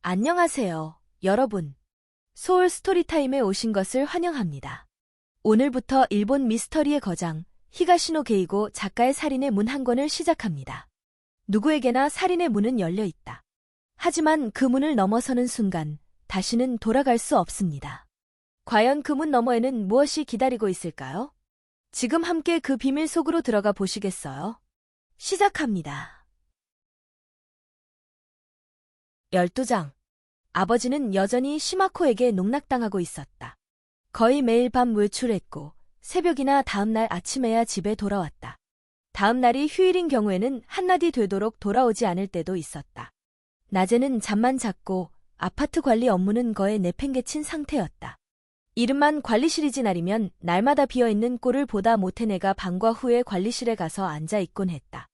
안녕하세요, 여러분. 소울 스토리타임에 오신 것을 환영합니다. 오늘부터 일본 미스터리의 거장, 히가시노 게이고 작가의 살인의 문 한 권을 시작합니다. 누구에게나 살인의 문은 열려 있다. 하지만 그 문을 넘어서는 순간 다시는 돌아갈 수 없습니다. 과연 그 문 너머에는 무엇이 기다리고 있을까요? 지금 함께 그 비밀 속으로 들어가 보시겠어요? 시작합니다. 12장. 아버지는 여전히 시마코에게 농락당하고 있었다. 거의 매일 밤 외출했고 새벽이나 다음날 아침에야 집에 돌아왔다. 다음 날이 휴일인 경우에는 한낮이 되도록 돌아오지 않을 때도 있었다. 낮에는 잠만 잤고 아파트 관리 업무는 거의 내팽개친 상태였다. 이름만 관리실이지 날이면 날마다 비어있는 꼴을 보다 못해 내가 방과 후에 관리실에 가서 앉아있곤 했다.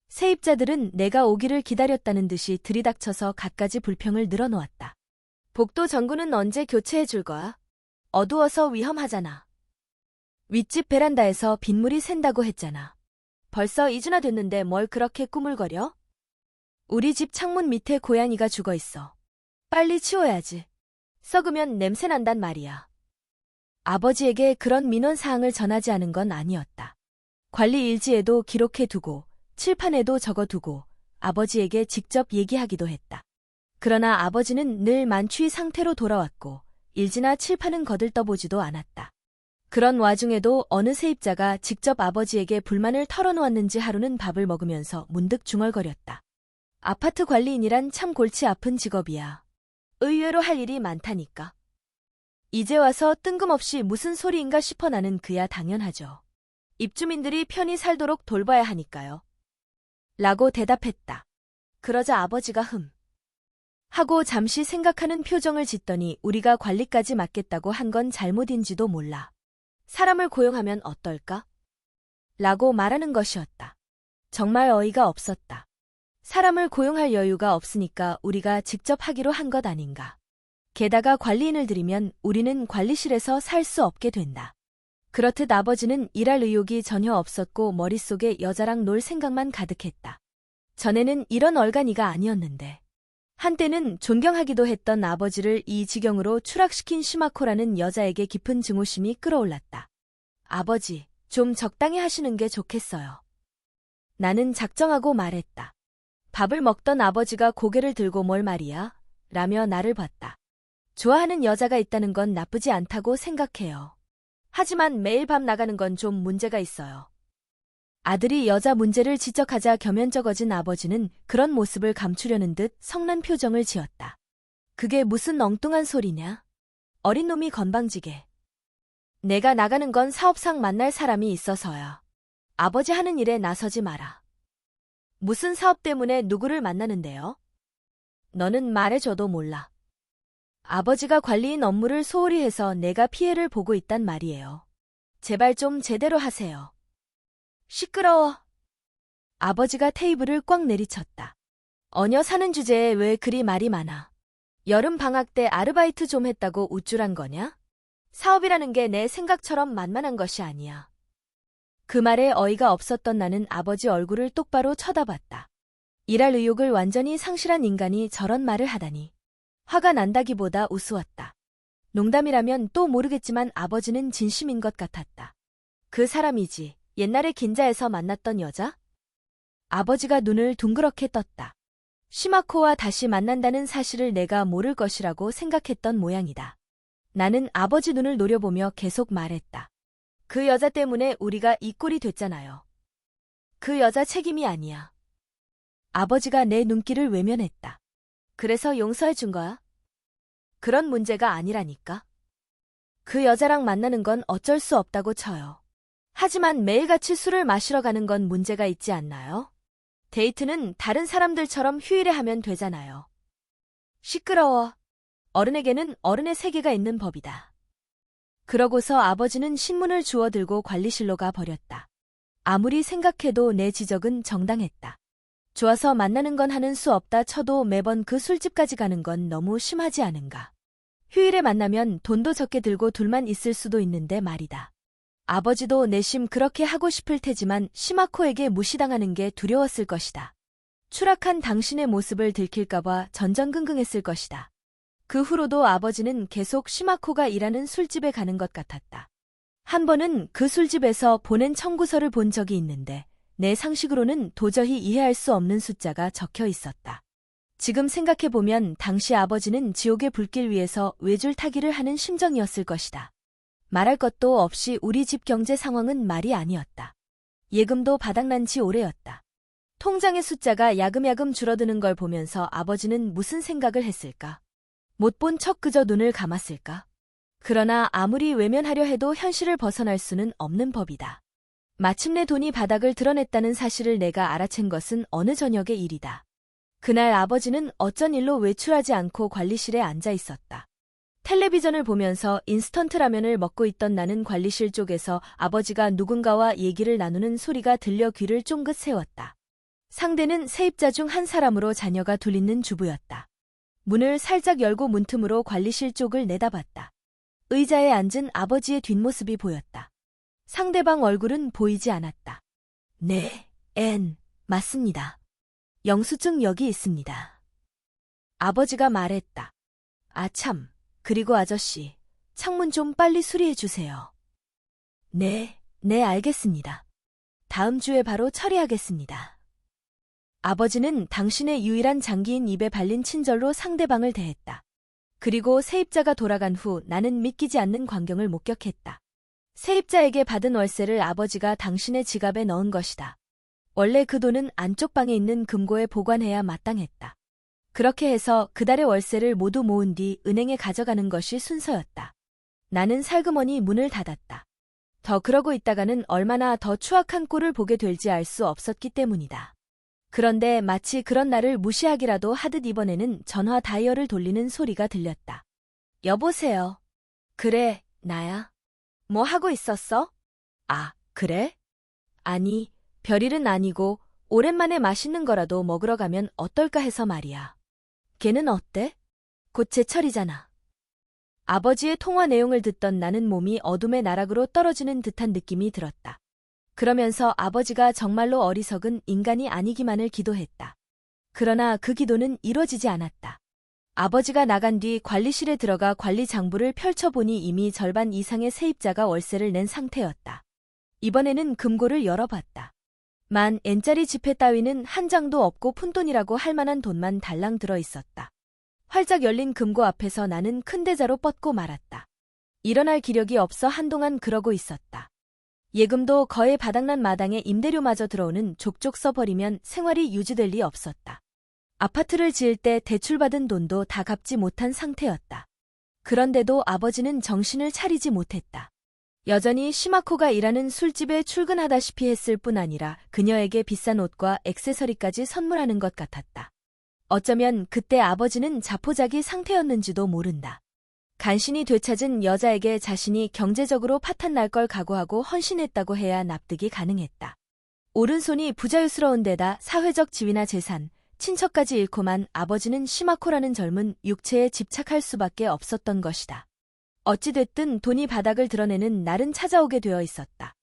세입자들은 내가 오기를 기다렸다는 듯이 들이닥쳐서 갖가지 불평을 늘어놓았다. 복도 전구는 언제 교체해 줄 거야? 어두워서 위험하잖아. 윗집 베란다에서 빗물이 샌다고 했잖아. 벌써 2주나 됐는데 뭘 그렇게 꾸물거려? 우리 집 창문 밑에 고양이가 죽어 있어. 빨리 치워야지. 썩으면 냄새 난단 말이야. 아버지에게 그런 민원사항을 전하지 않은 건 아니었다. 관리 일지에도 기록해두고 칠판에도 적어두고 아버지에게 직접 얘기하기도 했다. 그러나 아버지는 늘 만취 상태로 돌아왔고 일지나 칠판은 거들떠보지도 않았다. 그런 와중에도 어느 세입자가 직접 아버지에게 불만을 털어놓았는지 하루는 밥을 먹으면서 문득 중얼거렸다. 아파트 관리인이란 참 골치 아픈 직업이야. 의외로 할 일이 많다니까. 이제 와서 뜬금없이 무슨 소리인가 싶어. 나는 그야 당연하죠. 입주민들이 편히 살도록 돌봐야 하니까요. 라고 대답했다. 그러자 아버지가 하고 잠시 생각하는 표정을 짓더니 우리가 관리까지 맡겠다고 한 건 잘못인지도 몰라. 사람을 고용하면 어떨까? 라고 말하는 것이었다. 정말 어이가 없었다. 사람을 고용할 여유가 없으니까 우리가 직접 하기로 한 것 아닌가. 게다가 관리인을 들이면 우리는 관리실에서 살 수 없게 된다. 그렇듯 아버지는 일할 의욕이 전혀 없었고 머릿속에 여자랑 놀 생각만 가득했다. 전에는 이런 얼간이가 아니었는데. 한때는 존경하기도 했던 아버지를 이 지경으로 추락시킨 시마코라는 여자에게 깊은 증오심이 끌어올랐다. 아버지, 좀 적당히 하시는 게 좋겠어요. 나는 작정하고 말했다. 밥을 먹던 아버지가 고개를 들고 뭘 말이야? 라며 나를 봤다. 좋아하는 여자가 있다는 건 나쁘지 않다고 생각해요. 하지만 매일 밤 나가는 건 좀 문제가 있어요. 아들이 여자 문제를 지적하자 겸연쩍어진 아버지는 그런 모습을 감추려는 듯 성난 표정을 지었다. 그게 무슨 엉뚱한 소리냐? 어린 놈이 건방지게. 내가 나가는 건 사업상 만날 사람이 있어서야. 아버지 하는 일에 나서지 마라. 무슨 사업 때문에 누구를 만나는데요? 너는 말해줘도 몰라. 아버지가 관리인 업무를 소홀히 해서 내가 피해를 보고 있단 말이에요. 제발 좀 제대로 하세요. 시끄러워. 아버지가 테이블을 꽉 내리쳤다. 어녀 사는 주제에 왜 그리 말이 많아. 여름 방학 때 아르바이트 좀 했다고 우쭐한 거냐? 사업이라는 게 내 생각처럼 만만한 것이 아니야. 그 말에 어이가 없었던 나는 아버지 얼굴을 똑바로 쳐다봤다. 일할 의욕을 완전히 상실한 인간이 저런 말을 하다니. 화가 난다기보다 우스웠다. 농담이라면 또 모르겠지만 아버지는 진심인 것 같았다. 그 사람이지, 옛날에 긴자에서 만났던 여자? 아버지가 눈을 둥그렇게 떴다. 시마코와 다시 만난다는 사실을 내가 모를 것이라고 생각했던 모양이다. 나는 아버지 눈을 노려보며 계속 말했다. 그 여자 때문에 우리가 이 꼴이 됐잖아요. 그 여자 책임이 아니야. 아버지가 내 눈길을 외면했다. 그래서 용서해 준 거야? 그런 문제가 아니라니까. 그 여자랑 만나는 건 어쩔 수 없다고 쳐요. 하지만 매일같이 술을 마시러 가는 건 문제가 있지 않나요? 데이트는 다른 사람들처럼 휴일에 하면 되잖아요. 시끄러워. 어른에게는 어른의 세계가 있는 법이다. 그러고서 아버지는 신문을 주워들고 관리실로 가 버렸다. 아무리 생각해도 내 지적은 정당했다. 좋아서 만나는 건 하는 수 없다 쳐도 매번 그 술집까지 가는 건 너무 심하지 않은가. 휴일에 만나면 돈도 적게 들고 둘만 있을 수도 있는데 말이다. 아버지도 내심 그렇게 하고 싶을 테지만 시마코에게 무시당하는 게 두려웠을 것이다. 추락한 당신의 모습을 들킬까봐 전전긍긍했을 것이다. 그 후로도 아버지는 계속 시마코가 일하는 술집에 가는 것 같았다. 한 번은 그 술집에서 보낸 청구서를 본 적이 있는데 내 상식으로는 도저히 이해할 수 없는 숫자가 적혀 있었다. 지금 생각해보면 당시 아버지는 지옥의 불길 위에서 외줄타기를 하는 심정이었을 것이다. 말할 것도 없이 우리 집 경제 상황은 말이 아니었다. 예금도 바닥난 지 오래였다. 통장의 숫자가 야금야금 줄어드는 걸 보면서 아버지는 무슨 생각을 했을까? 못 본 척 그저 눈을 감았을까? 그러나 아무리 외면하려 해도 현실을 벗어날 수는 없는 법이다. 마침내 돈이 바닥을 드러냈다는 사실을 내가 알아챈 것은 어느 저녁의 일이다. 그날 아버지는 어쩐 일로 외출하지 않고 관리실에 앉아 있었다. 텔레비전을 보면서 인스턴트 라면을 먹고 있던 나는 관리실 쪽에서 아버지가 누군가와 얘기를 나누는 소리가 들려 귀를 쫑긋 세웠다. 상대는 세입자 중 한 사람으로 자녀가 둘있는 주부였다. 문을 살짝 열고 문틈으로 관리실 쪽을 내다봤다. 의자에 앉은 아버지의 뒷모습이 보였다. 상대방 얼굴은 보이지 않았다. 네, 맞습니다. 영수증 여기 있습니다. 아버지가 말했다. 아참, 그리고 아저씨, 창문 좀 빨리 수리해 주세요. 네, 알겠습니다. 다음 주에 바로 처리하겠습니다. 아버지는 당신의 유일한 장기인 입에 발린 친절로 상대방을 대했다. 그리고 세입자가 돌아간 후 나는 믿기지 않는 광경을 목격했다. 세입자에게 받은 월세를 아버지가 당신의 지갑에 넣은 것이다. 원래 그 돈은 안쪽 방에 있는 금고에 보관해야 마땅했다. 그렇게 해서 그달의 월세를 모두 모은 뒤 은행에 가져가는 것이 순서였다. 나는 살그머니 문을 닫았다. 더 그러고 있다가는 얼마나 더 추악한 꼴을 보게 될지 알 수 없었기 때문이다. 그런데 마치 그런 나를 무시하기라도 하듯 이번에는 전화 다이얼을 돌리는 소리가 들렸다. 여보세요. 그래, 나야. 뭐 하고 있었어? 아, 그래? 아니, 별일은 아니고 오랜만에 맛있는 거라도 먹으러 가면 어떨까 해서 말이야. 걔는 어때? 곧 제철이잖아. 아버지의 통화 내용을 듣던 나는 몸이 어둠의 나락으로 떨어지는 듯한 느낌이 들었다. 그러면서 아버지가 정말로 어리석은 인간이 아니기만을 기도했다. 그러나 그 기도는 이루어지지 않았다. 아버지가 나간 뒤 관리실에 들어가 관리 장부를 펼쳐보니 이미 절반 이상의 세입자가 월세를 낸 상태였다. 이번에는 금고를 열어봤다. 만 N짜리 지폐 따위는 한 장도 없고 푼돈이라고 할 만한 돈만 달랑 들어있었다. 활짝 열린 금고 앞에서 나는 큰 대자로 뻗고 말았다. 일어날 기력이 없어 한동안 그러고 있었다. 예금도 거의 바닥난 마당에 임대료마저 들어오는 족족 써버리면 생활이 유지될 리 없었다. 아파트를 지을 때 대출받은 돈도 다 갚지 못한 상태였다. 그런데도 아버지는 정신을 차리지 못했다. 여전히 시마코가 일하는 술집에 출근하다시피 했을 뿐 아니라 그녀에게 비싼 옷과 액세서리까지 선물하는 것 같았다. 어쩌면 그때 아버지는 자포자기 상태였는지도 모른다. 간신히 되찾은 여자에게 자신이 경제적으로 파탄날 걸 각오하고 헌신했다고 해야 납득이 가능했다. 오른손이 부자유스러운 데다 사회적 지위나 재산, 친척까지 잃고만 아버지는 시마코라는 젊은 육체에 집착할 수밖에 없었던 것이다. 어찌됐든 돈이 바닥을 드러내는 날은 찾아오게 되어 있었다.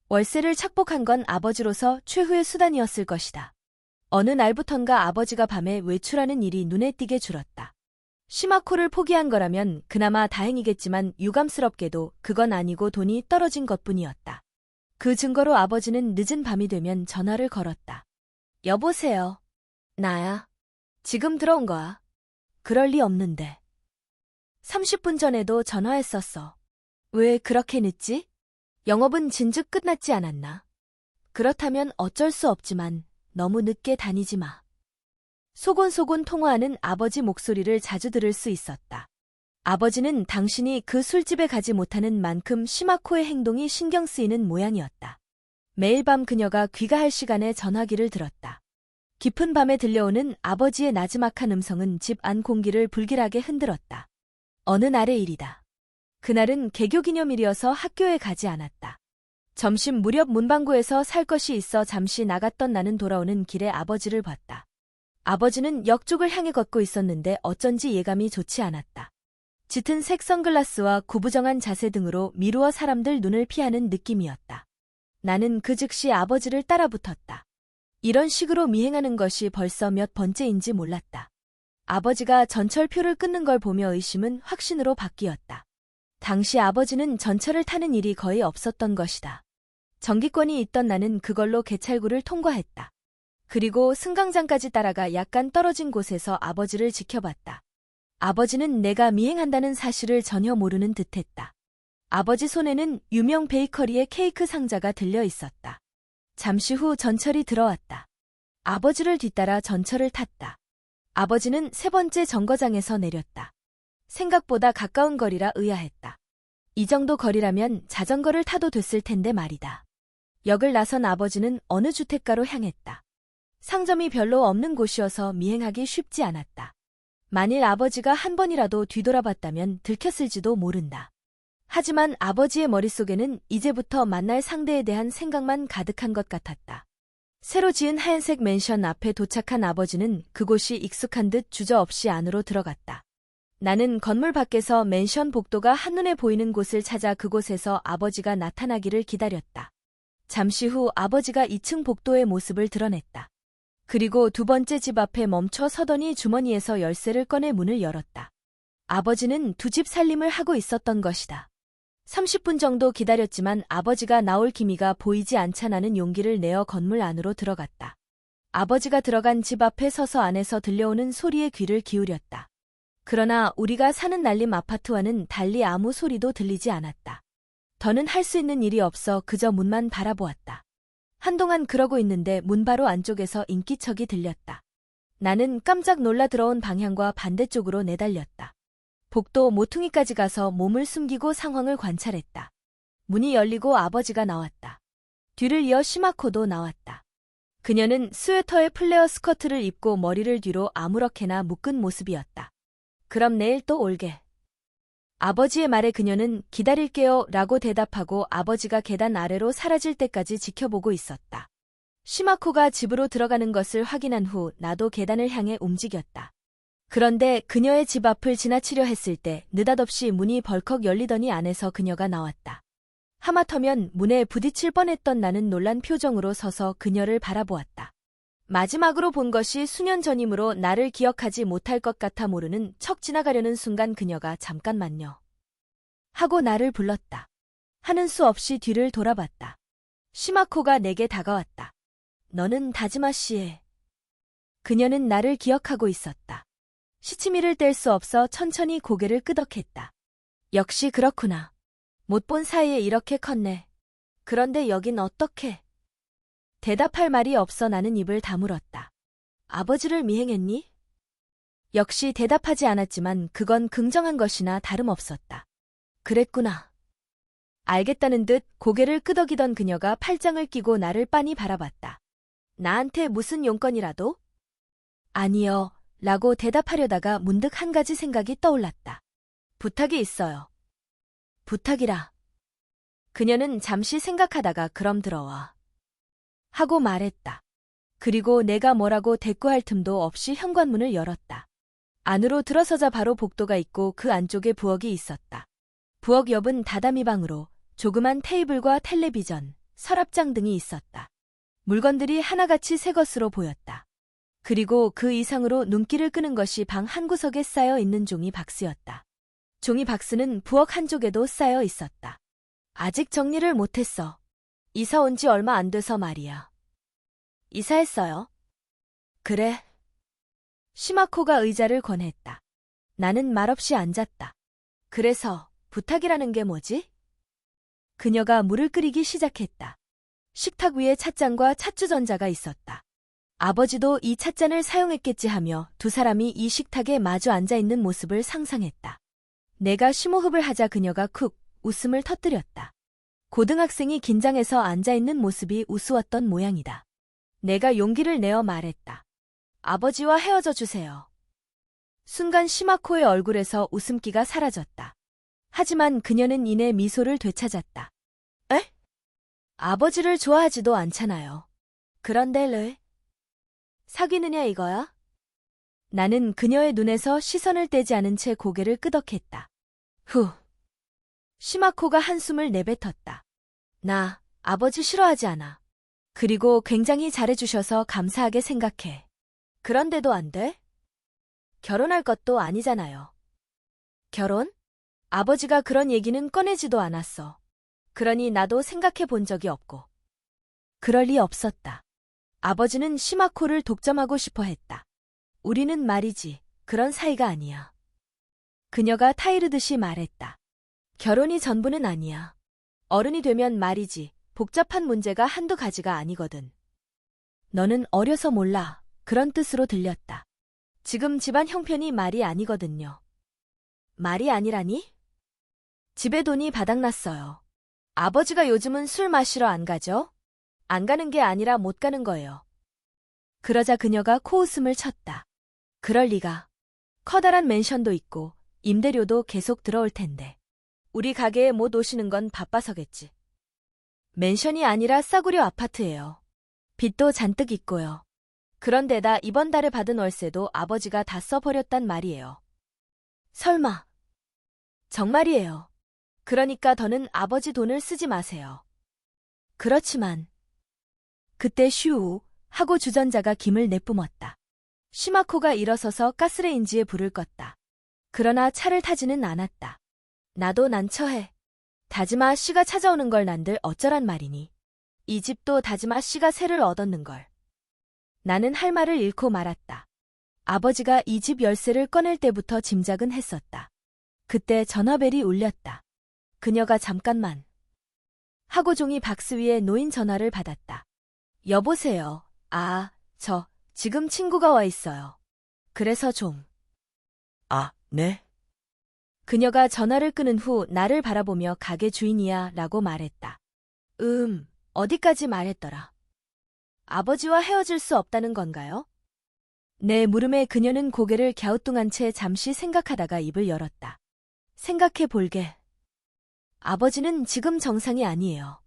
월세를 착복한 건 아버지로서 최후의 수단이었을 것이다. 어느 날부턴가 아버지가 밤에 외출하는 일이 눈에 띄게 줄었다. 시마코를 포기한 거라면 그나마 다행이겠지만 유감스럽게도 그건 아니고 돈이 떨어진 것뿐이었다. 그 증거로 아버지는 늦은 밤이 되면 전화를 걸었다. 여보세요. 나야. 지금 들어온 거야. 그럴 리 없는데. 30분 전에도 전화했었어. 왜 그렇게 늦지? 영업은 진즉 끝났지 않았나? 그렇다면 어쩔 수 없지만 너무 늦게 다니지 마. 소곤소곤 통화하는 아버지 목소리를 자주 들을 수 있었다. 아버지는 당신이 그 술집에 가지 못하는 만큼 시마코의 행동이 신경 쓰이는 모양이었다. 매일 밤 그녀가 귀가할 시간에 전화기를 들었다. 깊은 밤에 들려오는 아버지의 나지막한 음성은 집 안 공기를 불길하게 흔들었다. 어느 날의 일이다. 그날은 개교기념일이어서 학교에 가지 않았다. 점심 무렵 문방구에서 살 것이 있어 잠시 나갔던 나는 돌아오는 길에 아버지를 봤다. 아버지는 역 쪽을 향해 걷고 있었는데 어쩐지 예감이 좋지 않았다. 짙은 색 선글라스와 구부정한 자세 등으로 미루어 사람들 눈을 피하는 느낌이었다. 나는 그 즉시 아버지를 따라붙었다. 이런 식으로 미행하는 것이 벌써 몇 번째인지 몰랐다. 아버지가 전철표를 끊는 걸 보며 의심은 확신으로 바뀌었다. 당시 아버지는 전철을 타는 일이 거의 없었던 것이다. 정기권이 있던 나는 그걸로 개찰구를 통과했다. 그리고 승강장까지 따라가 약간 떨어진 곳에서 아버지를 지켜봤다. 아버지는 내가 미행한다는 사실을 전혀 모르는 듯했다. 아버지 손에는 유명 베이커리의 케이크 상자가 들려 있었다. 잠시 후 전철이 들어왔다. 아버지를 뒤따라 전철을 탔다. 아버지는 세 번째 정거장에서 내렸다. 생각보다 가까운 거리라 의아했다. 이 정도 거리라면 자전거를 타도 됐을 텐데 말이다. 역을 나선 아버지는 어느 주택가로 향했다. 상점이 별로 없는 곳이어서 미행하기 쉽지 않았다. 만일 아버지가 한 번이라도 뒤돌아봤다면 들켰을지도 모른다. 하지만 아버지의 머릿속에는 이제부터 만날 상대에 대한 생각만 가득한 것 같았다. 새로 지은 하얀색 맨션 앞에 도착한 아버지는 그곳이 익숙한 듯 주저없이 안으로 들어갔다. 나는 건물 밖에서 맨션 복도가 한눈에 보이는 곳을 찾아 그곳에서 아버지가 나타나기를 기다렸다. 잠시 후 아버지가 2층 복도의 모습을 드러냈다. 그리고 두 번째 집 앞에 멈춰 서더니 주머니에서 열쇠를 꺼내 문을 열었다. 아버지는 두 집 살림을 하고 있었던 것이다. 30분 정도 기다렸지만 아버지가 나올 기미가 보이지 않자 나는 용기를 내어 건물 안으로 들어갔다. 아버지가 들어간 집 앞에 서서 안에서 들려오는 소리에 귀를 기울였다. 그러나 우리가 사는 난림 아파트와는 달리 아무 소리도 들리지 않았다. 더는 할 수 있는 일이 없어 그저 문만 바라보았다. 한동안 그러고 있는데 문 바로 안쪽에서 인기척이 들렸다. 나는 깜짝 놀라 들어온 방향과 반대쪽으로 내달렸다. 복도 모퉁이까지 가서 몸을 숨기고 상황을 관찰했다. 문이 열리고 아버지가 나왔다. 뒤를 이어 시마코도 나왔다. 그녀는 스웨터에 플레어 스커트를 입고 머리를 뒤로 아무렇게나 묶은 모습이었다. 그럼 내일 또 올게. 아버지의 말에 그녀는 기다릴게요 라고 대답하고 아버지가 계단 아래로 사라질 때까지 지켜보고 있었다. 시마코가 집으로 들어가는 것을 확인한 후 나도 계단을 향해 움직였다. 그런데 그녀의 집 앞을 지나치려 했을 때 느닷없이 문이 벌컥 열리더니 안에서 그녀가 나왔다. 하마터면 문에 부딪힐 뻔했던 나는 놀란 표정으로 서서 그녀를 바라보았다. 마지막으로 본 것이 수년 전이므로 나를 기억하지 못할 것 같아 모르는 척 지나가려는 순간 그녀가 잠깐만요. 하고 나를 불렀다. 하는 수 없이 뒤를 돌아봤다. 시마코가 내게 다가왔다. 너는 다즈마 씨의. 그녀는 나를 기억하고 있었다. 시치미를 뗄 수 없어 천천히 고개를 끄덕했다. 역시 그렇구나. 못 본 사이에 이렇게 컸네. 그런데 여긴 어떻게? 대답할 말이 없어 나는 입을 다물었다. 아버지를 미행했니? 역시 대답하지 않았지만 그건 긍정한 것이나 다름없었다. 그랬구나. 알겠다는 듯 고개를 끄덕이던 그녀가 팔짱을 끼고 나를 빤히 바라봤다. 나한테 무슨 용건이라도? 아니요. 라고 대답하려다가 문득 한 가지 생각이 떠올랐다. 부탁이 있어요. 부탁이라. 그녀는 잠시 생각하다가 그럼 들어와. 하고 말했다. 그리고 내가 뭐라고 대꾸할 틈도 없이 현관문을 열었다. 안으로 들어서자 바로 복도가 있고 그 안쪽에 부엌이 있었다. 부엌 옆은 다다미 방으로 조그만 테이블과 텔레비전, 서랍장 등이 있었다. 물건들이 하나같이 새 것으로 보였다. 그리고 그 이상으로 눈길을 끄는 것이 방 한구석에 쌓여 있는 종이 박스였다. 종이 박스는 부엌 한쪽에도 쌓여 있었다. 아직 정리를 못했어. 이사 온 지 얼마 안 돼서 말이야. 이사했어요? 그래. 시마코가 의자를 권했다. 나는 말없이 앉았다. 그래서 부탁이라는 게 뭐지? 그녀가 물을 끓이기 시작했다. 식탁 위에 찻잔과 찻주전자가 있었다. 아버지도 이 찻잔을 사용했겠지 하며 두 사람이 이 식탁에 마주 앉아있는 모습을 상상했다. 내가 심호흡을 하자 그녀가 쿡 웃음을 터뜨렸다. 고등학생이 긴장해서 앉아있는 모습이 우스웠던 모양이다. 내가 용기를 내어 말했다. 아버지와 헤어져 주세요. 순간 시마코의 얼굴에서 웃음기가 사라졌다. 하지만 그녀는 이내 미소를 되찾았다. 에? 아버지를 좋아하지도 않잖아요. 그런데 왜? 사귀느냐 이거야? 나는 그녀의 눈에서 시선을 떼지 않은 채 고개를 끄덕했다. 후. 시마코가 한숨을 내뱉었다. 나 아버지 싫어하지 않아. 그리고 굉장히 잘해주셔서 감사하게 생각해. 그런데도 안 돼? 결혼할 것도 아니잖아요. 결혼? 아버지가 그런 얘기는 꺼내지도 않았어. 그러니 나도 생각해 본 적이 없고. 그럴 리 없었다. 아버지는 시마코를 독점하고 싶어 했다. 우리는 말이지, 그런 사이가 아니야. 그녀가 타이르듯이 말했다. 결혼이 전부는 아니야. 어른이 되면 말이지, 복잡한 문제가 한두 가지가 아니거든. 너는 어려서 몰라. 그런 뜻으로 들렸다. 지금 집안 형편이 말이 아니거든요. 말이 아니라니? 집에 돈이 바닥났어요. 아버지가 요즘은 술 마시러 안 가죠? 안 가는 게 아니라 못 가는 거예요. 그러자 그녀가 코웃음을 쳤다. 그럴 리가. 커다란 맨션도 있고 임대료도 계속 들어올 텐데. 우리 가게에 못 오시는 건 바빠서겠지. 맨션이 아니라 싸구려 아파트예요. 빚도 잔뜩 있고요. 그런데다 이번 달에 받은 월세도 아버지가 다 써버렸단 말이에요. 설마. 정말이에요. 그러니까 더는 아버지 돈을 쓰지 마세요. 그렇지만. 그때 슈우 하고 주전자가 김을 내뿜었다. 시마코가 일어서서 가스레인지에 불을 껐다. 그러나 차를 타지는 않았다. 나도 난처해. 다지마 씨가 찾아오는 걸 난들 어쩌란 말이니. 이 집도 다지마 씨가 새를 얻었는걸. 나는 할 말을 잃고 말았다. 아버지가 이 집 열쇠를 꺼낼 때부터 짐작은 했었다. 그때 전화벨이 울렸다. 그녀가 잠깐만 하고 종이 박스 위에 놓인 전화를 받았다. 여보세요. 저 지금 친구가 와 있어요. 그래서 좀. 네? 그녀가 전화를 끊은 후 나를 바라보며 가게 주인이야 라고 말했다. 어디까지 말했더라. 아버지와 헤어질 수 없다는 건가요? 내 물음에 그녀는 고개를 갸우뚱한 채 잠시 생각하다가 입을 열었다. 생각해 볼게. 아버지는 지금 정상이 아니에요.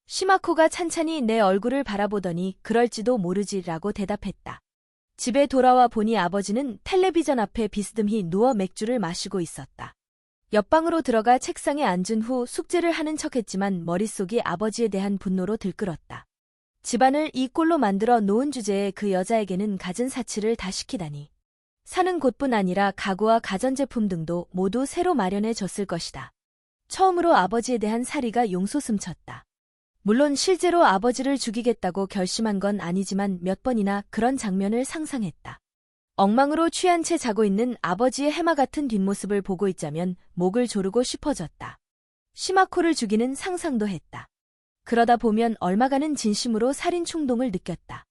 시마코가 찬찬히 내 얼굴을 바라보더니 그럴지도 모르지라고 대답했다. 집에 돌아와 보니 아버지는 텔레비전 앞에 비스듬히 누워 맥주를 마시고 있었다. 옆방으로 들어가 책상에 앉은 후 숙제를 하는 척했지만 머릿속이 아버지에 대한 분노로 들끓었다. 집안을 이 꼴로 만들어 놓은 주제에 그 여자에게는 갖은 사치를 다 시키다니. 사는 곳뿐 아니라 가구와 가전제품 등도 모두 새로 마련해 줬을 것이다. 처음으로 아버지에 대한 사리가 용솟음쳤다. 물론 실제로 아버지를 죽이겠다고 결심한 건 아니지만 몇 번이나 그런 장면을 상상했다. 엉망으로 취한 채 자고 있는 아버지의 해마 같은 뒷모습을 보고 있자면 목을 조르고 싶어졌다. 시마코를 죽이는 상상도 했다. 그러다 보면 얼마가는 진심으로 살인 충동을 느꼈다.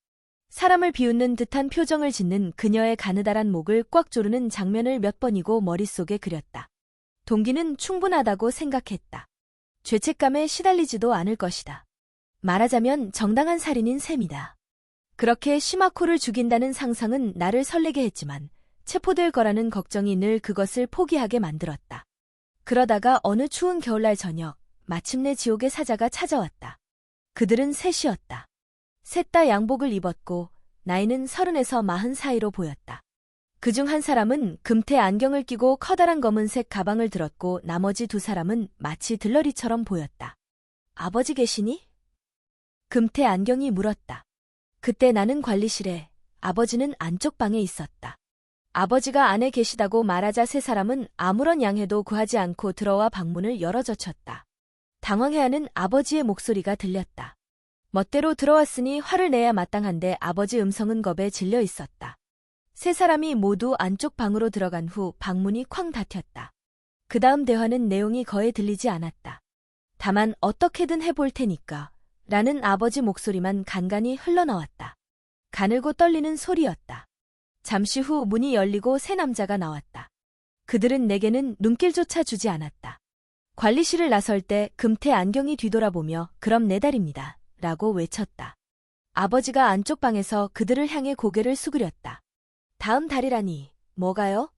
사람을 비웃는 듯한 표정을 짓는 그녀의 가느다란 목을 꽉 조르는 장면을 몇 번이고 머릿속에 그렸다. 동기는 충분하다고 생각했다. 죄책감에 시달리지도 않을 것이다. 말하자면 정당한 살인인 셈이다. 그렇게 시마코를 죽인다는 상상은 나를 설레게 했지만 체포될 거라는 걱정이 늘 그것을 포기하게 만들었다. 그러다가 어느 추운 겨울날 저녁, 마침내 지옥의 사자가 찾아왔다. 그들은 셋이었다. 셋 다 양복을 입었고 나이는 30에서 40 사이로 보였다. 그중 한 사람은 금태 안경을 끼고 커다란 검은색 가방을 들었고 나머지 두 사람은 마치 들러리처럼 보였다. 아버지 계시니? 금태 안경이 물었다. 그때 나는 관리실에, 아버지는 안쪽 방에 있었다. 아버지가 안에 계시다고 말하자 세 사람은 아무런 양해도 구하지 않고 들어와 방문을 열어젖혔다. 당황해하는 아버지의 목소리가 들렸다. 멋대로 들어왔으니 화를 내야 마땅한데 아버지 음성은 겁에 질려 있었다. 세 사람이 모두 안쪽 방으로 들어간 후 방문이 쾅 닫혔다. 그 다음 대화는 내용이 거의 들리지 않았다. 다만 어떻게든 해볼 테니까 라는 아버지 목소리만 간간히 흘러나왔다. 가늘고 떨리는 소리였다. 잠시 후 문이 열리고 세 남자가 나왔다. 그들은 내게는 눈길조차 주지 않았다. 관리실을 나설 때 금태 안경이 뒤돌아보며 그럼 내 달입니다. 라고 외쳤다. 아버지가 안쪽 방에서 그들을 향해 고개를 수그렸다. 다음 달이라니, 뭐가요?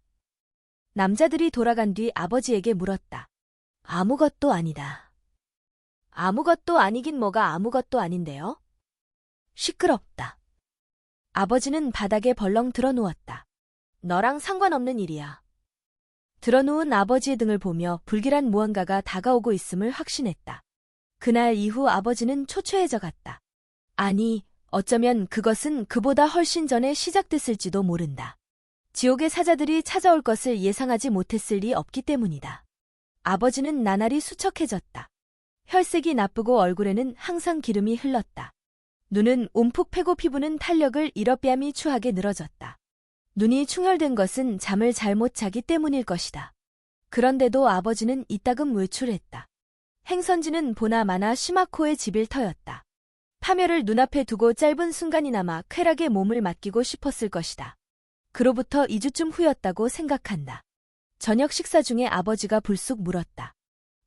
남자들이 돌아간 뒤 아버지에게 물었다. 아무것도 아니다. 아무것도 아니긴 뭐가 아무것도 아닌데요? 시끄럽다. 아버지는 바닥에 벌렁 드러누웠다. 너랑 상관없는 일이야. 드러누운 아버지의 등을 보며 불길한 무언가가 다가오고 있음을 확신했다. 그날 이후 아버지는 초췌해져 갔다. 아니, 어쩌면 그것은 그보다 훨씬 전에 시작됐을지도 모른다. 지옥의 사자들이 찾아올 것을 예상하지 못했을 리 없기 때문이다. 아버지는 나날이 수척해졌다. 혈색이 나쁘고 얼굴에는 항상 기름이 흘렀다. 눈은 움푹 패고 피부는 탄력을 잃어 뺨이 추하게 늘어졌다. 눈이 충혈된 것은 잠을 잘못 자기 때문일 것이다. 그런데도 아버지는 이따금 외출했다. 행선지는 보나마나 시마코의 집일 터였다. 파멸을 눈앞에 두고 짧은 순간이나마 쾌락에 몸을 맡기고 싶었을 것이다. 그로부터 2주쯤 후였다고 생각한다. 저녁 식사 중에 아버지가 불쑥 물었다.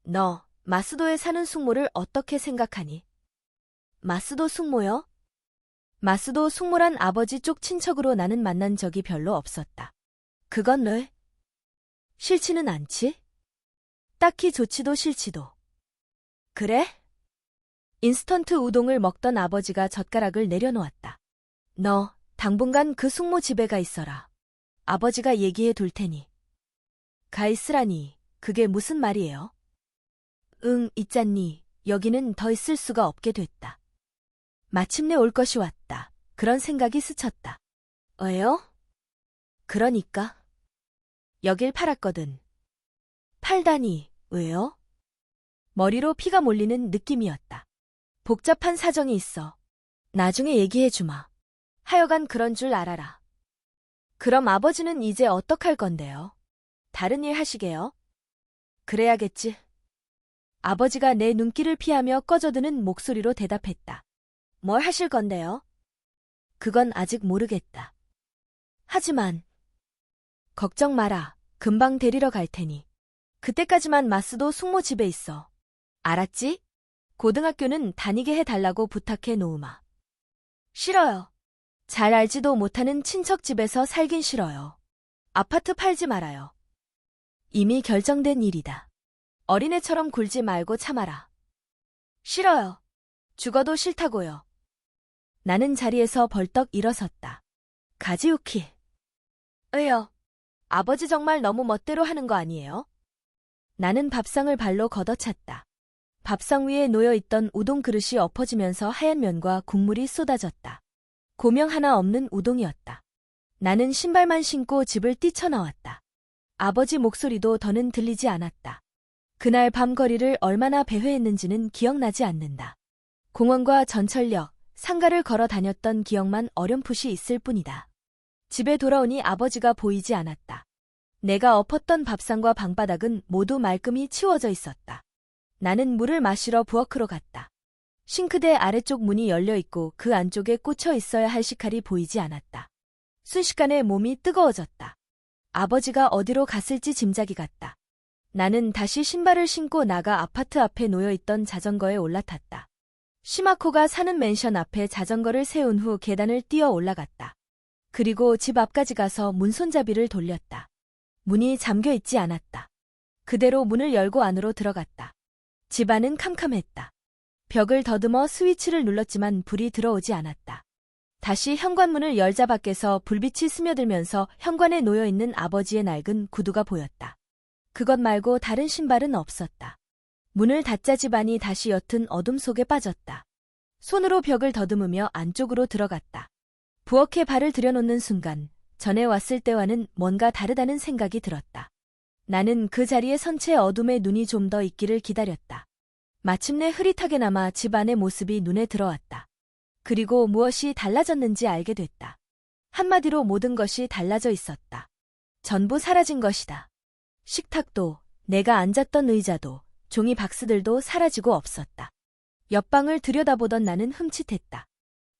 너 마스도에 사는 숙모를 어떻게 생각하니? 마스도 숙모요? 마스도 숙모란 아버지 쪽 친척으로 나는 만난 적이 별로 없었다. 그건 왜? 싫지는 않지? 딱히 좋지도 싫지도. 그래? 인스턴트 우동을 먹던 아버지가 젓가락을 내려놓았다. 너 당분간 그 숙모 집에 가 있어라. 아버지가 얘기해 둘 테니. 가 있으라니, 그게 무슨 말이에요? 응, 있잖니. 여기는 더 있을 수가 없게 됐다. 마침내 올 것이 왔다. 그런 생각이 스쳤다. 왜요? 그러니까. 여길 팔았거든. 팔다니, 왜요? 머리로 피가 몰리는 느낌이었다. 복잡한 사정이 있어. 나중에 얘기해주마. 하여간 그런 줄 알아라. 그럼 아버지는 이제 어떡할 건데요? 다른 일 하시게요? 그래야겠지. 아버지가 내 눈길을 피하며 꺼져드는 목소리로 대답했다. 뭘 하실 건데요? 그건 아직 모르겠다. 하지만 걱정 마라. 금방 데리러 갈 테니. 그때까지만 마스도 숙모 집에 있어. 알았지? 고등학교는 다니게 해달라고 부탁해 놓으마. 싫어요. 잘 알지도 못하는 친척 집에서 살긴 싫어요. 아파트 팔지 말아요. 이미 결정된 일이다. 어린애처럼 굴지 말고 참아라. 싫어요. 죽어도 싫다고요. 나는 자리에서 벌떡 일어섰다. 가지우키. 왜요? 아버지 정말 너무 멋대로 하는 거 아니에요? 나는 밥상을 발로 걷어찼다. 밥상 위에 놓여있던 우동 그릇이 엎어지면서 하얀 면과 국물이 쏟아졌다. 고명 하나 없는 우동이었다. 나는 신발만 신고 집을 뛰쳐나왔다. 아버지 목소리도 더는 들리지 않았다. 그날 밤 거리를 얼마나 배회했는지는 기억나지 않는다. 공원과 전철역, 상가를 걸어 다녔던 기억만 어렴풋이 있을 뿐이다. 집에 돌아오니 아버지가 보이지 않았다. 내가 엎었던 밥상과 방바닥은 모두 말끔히 치워져 있었다. 나는 물을 마시러 부엌으로 갔다. 싱크대 아래쪽 문이 열려 있고 그 안쪽에 꽂혀 있어야 할 식칼이 보이지 않았다. 순식간에 몸이 뜨거워졌다. 아버지가 어디로 갔을지 짐작이 갔다. 나는 다시 신발을 신고 나가 아파트 앞에 놓여있던 자전거에 올라탔다. 시마코가 사는 맨션 앞에 자전거를 세운 후 계단을 뛰어 올라갔다. 그리고 집 앞까지 가서 문손잡이를 돌렸다. 문이 잠겨 있지 않았다. 그대로 문을 열고 안으로 들어갔다. 집 안은 캄캄했다. 벽을 더듬어 스위치를 눌렀지만 불이 들어오지 않았다. 다시 현관문을 열자 밖에서 불빛이 스며들면서 현관에 놓여있는 아버지의 낡은 구두가 보였다. 그것 말고 다른 신발은 없었다. 문을 닫자 집안이 다시 옅은 어둠 속에 빠졌다. 손으로 벽을 더듬으며 안쪽으로 들어갔다. 부엌에 발을 들여놓는 순간 전에 왔을 때와는 뭔가 다르다는 생각이 들었다. 나는 그 자리에 선 채 어둠에 눈이 좀 더 있기를 기다렸다. 마침내 흐릿하게나마 집 안의 모습이 눈에 들어왔다. 그리고 무엇이 달라졌는지 알게 됐다. 한마디로 모든 것이 달라져 있었다. 전부 사라진 것이다. 식탁도, 내가 앉았던 의자도, 종이 박스들도 사라지고 없었다. 옆방을 들여다보던 나는 흠칫했다.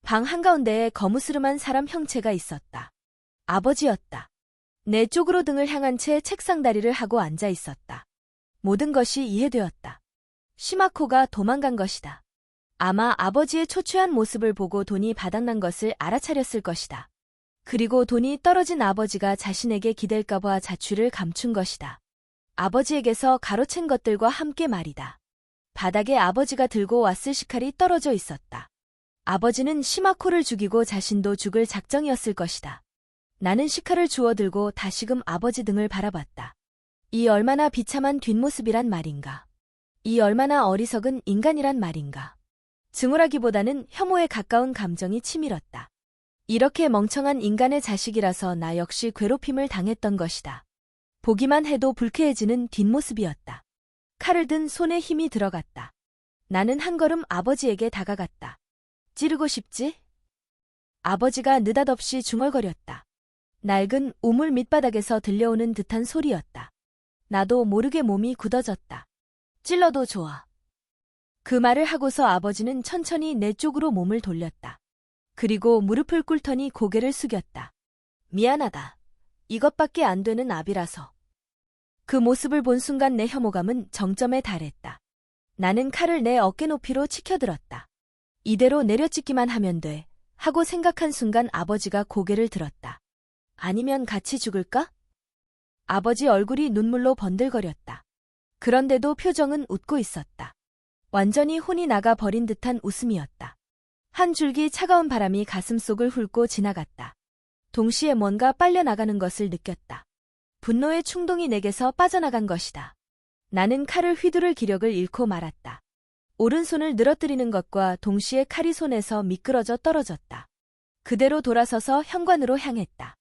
방 한가운데에 거무스름한 사람 형체가 있었다. 아버지였다. 내 쪽으로 등을 향한 채 책상 다리를 하고 앉아 있었다. 모든 것이 이해되었다. 시마코가 도망간 것이다. 아마 아버지의 초췌한 모습을 보고 돈이 바닥난 것을 알아차렸을 것이다. 그리고 돈이 떨어진 아버지가 자신에게 기댈까봐 자취를 감춘 것이다. 아버지에게서 가로챈 것들과 함께 말이다. 바닥에 아버지가 들고 왔을 식칼이 떨어져 있었다. 아버지는 시마코를 죽이고 자신도 죽을 작정이었을 것이다. 나는 식칼을 주워들고 다시금 아버지 등을 바라봤다. 이 얼마나 비참한 뒷모습이란 말인가. 이 얼마나 어리석은 인간이란 말인가. 증오라기보다는 혐오에 가까운 감정이 치밀었다. 이렇게 멍청한 인간의 자식이라서 나 역시 괴롭힘을 당했던 것이다. 보기만 해도 불쾌해지는 뒷모습이었다. 칼을 든 손에 힘이 들어갔다. 나는 한 걸음 아버지에게 다가갔다. 찌르고 싶지? 아버지가 느닷없이 중얼거렸다. 낡은 우물 밑바닥에서 들려오는 듯한 소리였다. 나도 모르게 몸이 굳어졌다. 찔러도 좋아. 그 말을 하고서 아버지는 천천히 내 쪽으로 몸을 돌렸다. 그리고 무릎을 꿇더니 고개를 숙였다. 미안하다. 이것밖에 안 되는 압이라서. 그 모습을 본 순간 내 혐오감은 정점에 달했다. 나는 칼을 내 어깨 높이로 치켜들었다. 이대로 내려찍기만 하면 돼 하고 생각한 순간 아버지가 고개를 들었다. 아니면 같이 죽을까? 아버지 얼굴이 눈물로 번들거렸다. 그런데도 표정은 웃고 있었다. 완전히 혼이 나가 버린 듯한 웃음이었다. 한 줄기 차가운 바람이 가슴속을 훑고 지나갔다. 동시에 뭔가 빨려나가는 것을 느꼈다. 분노의 충동이 내게서 빠져나간 것이다. 나는 칼을 휘두를 기력을 잃고 말았다. 오른손을 늘어뜨리는 것과 동시에 칼이 손에서 미끄러져 떨어졌다. 그대로 돌아서서 현관으로 향했다.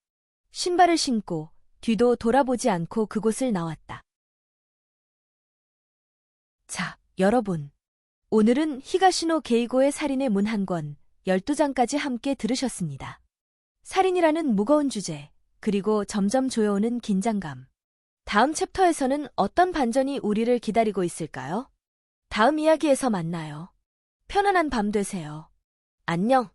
신발을 신고 뒤도 돌아보지 않고 그곳을 나왔다. 자, 여러분. 오늘은 히가시노 게이고의 살인의 문 한 권, 12장까지 함께 들으셨습니다. 살인이라는 무거운 주제, 그리고 점점 조여오는 긴장감. 다음 챕터에서는 어떤 반전이 우리를 기다리고 있을까요? 다음 이야기에서 만나요. 편안한 밤 되세요. 안녕.